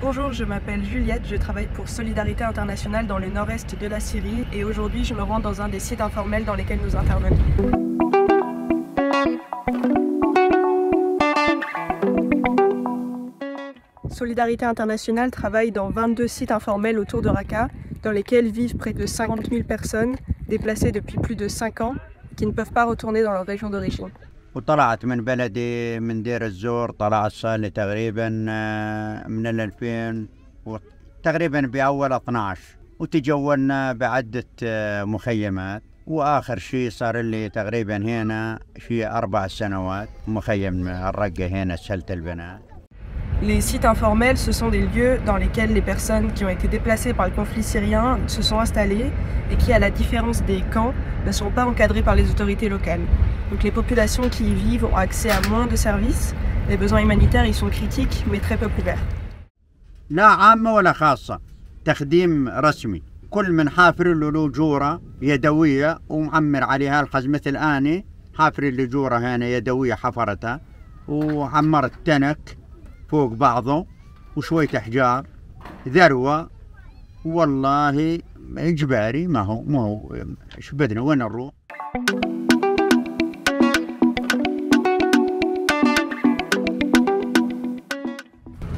Bonjour, je m'appelle Juliette, je travaille pour Solidarité Internationale dans le nord-est de la Syrie et aujourd'hui je me rends dans un des sites informels dans lesquels nous intervenons. Solidarité Internationale travaille dans 22 sites informels autour de Raqqa dans lesquels vivent près de 50 000 personnes déplacées depuis plus de 5 ans qui ne peuvent pas retourner dans leur région d'origine. وطلعت من بلدي من دير الزور، طلعت صار لي تقريبا من 2000 تقريبا بأول 12 وتجولنا بعدة مخيمات وآخر شيء صار لي تقريبا هنا شيء 4 سنوات مخيم الرقة هنا سهلة البنات. Les sites informels, ce sont des lieux dans lesquels les personnes qui ont été déplacées par le conflit syrien se sont installées et qui, à la différence des camps, ne sont pas encadrés par les autorités locales. Donc les populations qui y vivent ont accès à moins de services, les besoins humanitaires y sont critiques mais très peu couverts. لا عامة ولا خاصة، تخديم رسمي، كل من حافر له جورة يدوية ومعمر عليها الخز مثل أنا حافر اللي جورة هنا يدوية حفرتها وعمرت تنك فوق بعضه وشوية أحجار ذروة والله إجباري ما هو إيش بدنا وين نروح.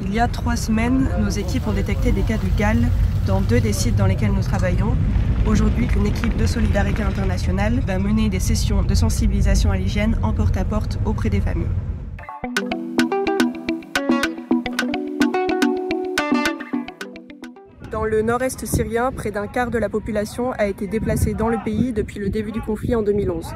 Il y a 3 semaines, nos équipes ont détecté des cas de gale dans 2 des sites dans lesquels nous travaillons. Aujourd'hui, une équipe de Solidarité Internationale va mener des sessions de sensibilisation à l'hygiène en porte-à-porte auprès des familles. Dans le nord-est syrien, près d'un quart de la population a été déplacée dans le pays depuis le début du conflit en 2011.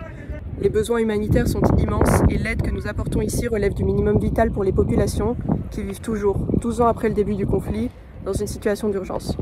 Les besoins humanitaires sont immenses et l'aide que nous apportons ici relève du minimum vital pour les populations qui vivent toujours, 12 ans après le début du conflit, dans une situation d'urgence.